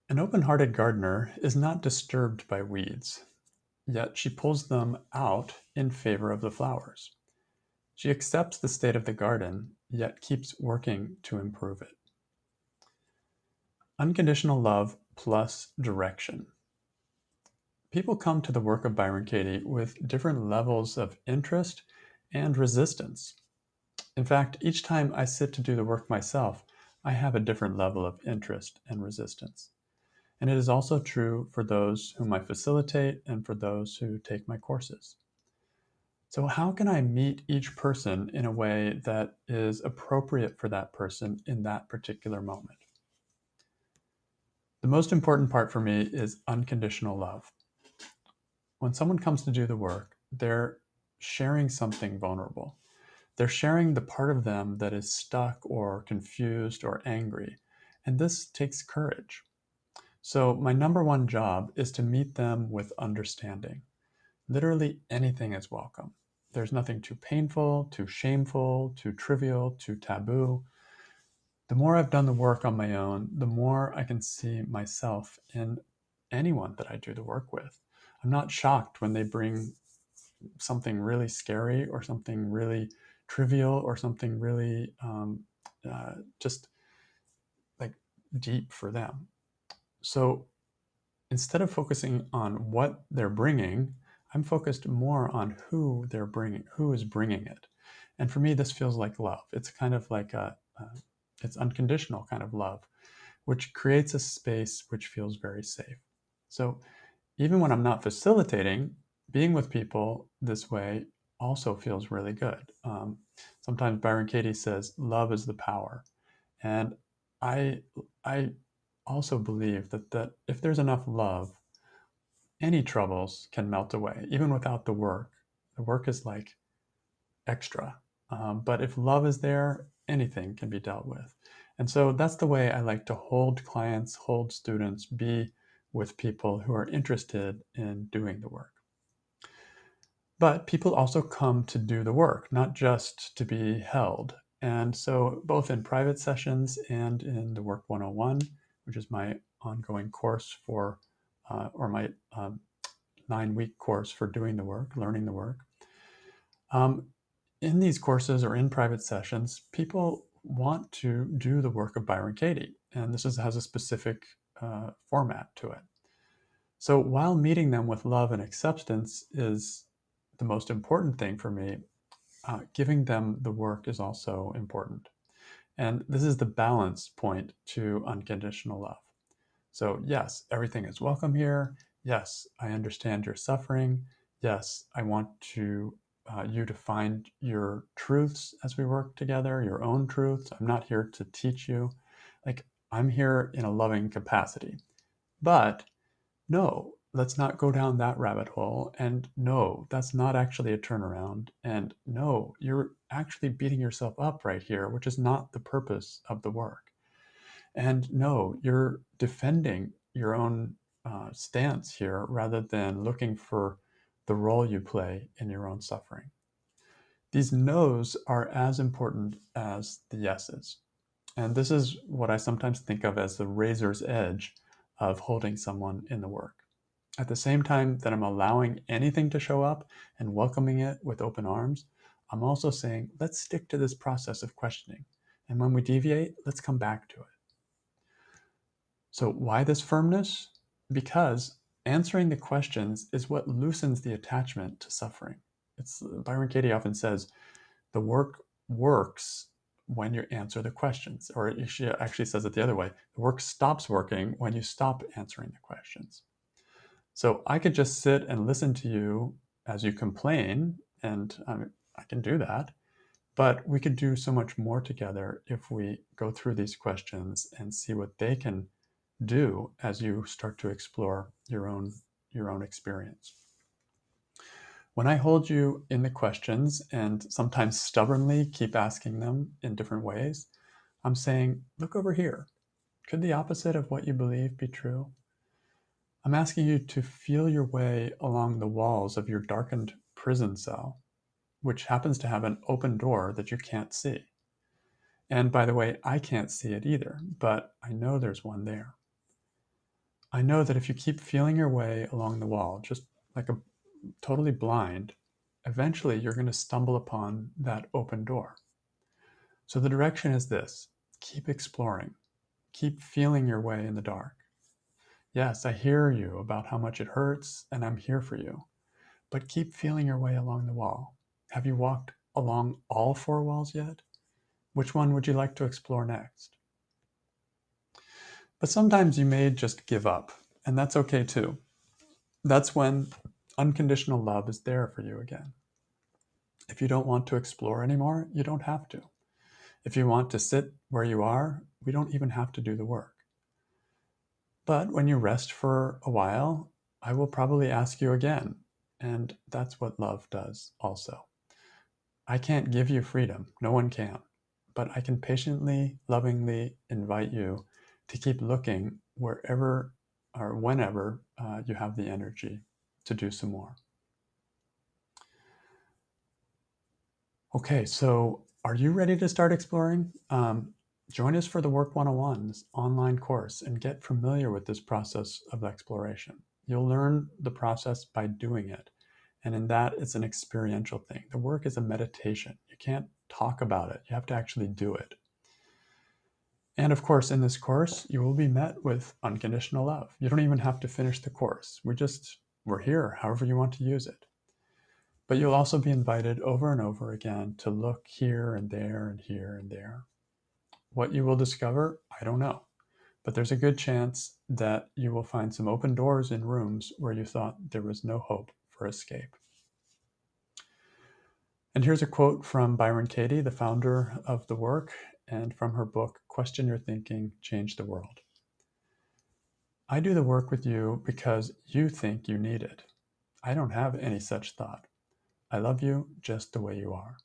An open-hearted gardener is not disturbed by weeds, yet she pulls them out in favor of the flowers. She accepts the state of the garden, yet keeps working to improve it. Unconditional love plus direction. People come to the work of Byron Katie with different levels of interest and resistance. In fact, each time I sit to do the work myself, I have a different level of interest and resistance. And it is also true for those whom I facilitate and for those who take my courses. So, how can I meet each person in a way that is appropriate for that person in that particular moment? The most important part for me is unconditional love. When someone comes to do the work, they're sharing something vulnerable. They're sharing the part of them that is stuck or confused or angry. And this takes courage. So, my number one job is to meet them with understanding. Literally anything is welcome. There's nothing too painful, too shameful, too trivial, too taboo. The more I've done the work on my own, the more I can see myself in anyone that I do the work with. I'm not shocked when they bring something really scary or something really trivial or something really just like deep for them. So instead of focusing on what they're bringing, I'm focused more on who they're bringing, who is bringing it. And for me, this feels like love. It's kind of like it's unconditional kind of love, which creates a space which feels very safe. So even when I'm not facilitating, being with people this way also feels really good. Sometimes Byron Katie says, "Love is the power," and I I also believe that if there's enough love, any troubles can melt away, even without the work. The work is like extra. But if love is there, anything can be dealt with. And so that's the way I like to hold clients, hold students, be with people who are interested in doing the work. But people also come to do the work, not just to be held. And so, both in private sessions and in the Work 101, which is my ongoing course for, or my 9-week course for doing the work, learning the work, um, in these courses or in private sessions, people want to do the work of Byron Katie, and has a specific format to it. So while meeting them with love and acceptance is the most important thing for me, giving them the work is also important. And this is the balance point to unconditional love. So, yes, everything is welcome here. Yes, I understand your suffering. Yes, I want you to find your truths as we work together, your own truths. I'm not here to teach you. Like, I'm here in a loving capacity. But no, let's not go down that rabbit hole. And no, that's not actually a turnaround. And no, you're actually beating yourself up right here, which is not the purpose of the work. And no, you're defending your own stance here rather than looking for the role you play in your own suffering. These no's are as important as the yeses. And this is what I sometimes think of as the razor's edge of holding someone in the work. At the same time that I'm allowing anything to show up and welcoming it with open arms, I'm also saying, let's stick to this process of questioning. And when we deviate, let's come back to it. So, why this firmness? Because answering the questions is what loosens the attachment to suffering. Byron Katie often says, the work works when you answer the questions, or she actually says it the other way: the work stops working when you stop answering the questions. So I could just sit and listen to you as you complain, and I can do that. But we could do so much more together if we go through these questions and see what they can do as you start to explore your own experience. When I hold you in the questions and sometimes stubbornly keep asking them in different ways, I'm saying, look over here. Could the opposite of what you believe be true? I'm asking you to feel your way along the walls of your darkened prison cell, which happens to have an open door that you can't see. And by the way, I can't see it either, but I know there's one there. I know that if you keep feeling your way along the wall, just like a totally blind, eventually you're going to stumble upon that open door. So the direction is this: keep exploring, keep feeling your way in the dark. Yes, I hear you about how much it hurts, and I'm here for you. But keep feeling your way along the wall. Have you walked along all four walls yet? Which one would you like to explore next? But sometimes you may just give up, and that's okay too. That's when unconditional love is there for you again. If you don't want to explore anymore, you don't have to. If you want to sit where you are, we don't even have to do the work. But when you rest for a while, I will probably ask you again. And that's what love does also. I can't give you freedom. No one can. But I can patiently, lovingly invite you to keep looking wherever or whenever you have the energy to do some more. Okay, so are you ready to start exploring? Join us for the Work 101's online course and get familiar with this process of exploration. You'll learn the process by doing it. And in that, it's an experiential thing. The work is a meditation. You can't talk about it. You have to actually do it. And of course, in this course, you will be met with unconditional love. You don't even have to finish the course. We're here, however you want to use it. But you'll also be invited over and over again to look here and there and here and there. What you will discover, I don't know. But there's a good chance that you will find some open doors in rooms where you thought there was no hope for escape. And here's a quote from Byron Katie, the founder of the work, and from her book, Question Your Thinking, Change the World. I do the work with you because you think you need it. I don't have any such thought. I love you just the way you are.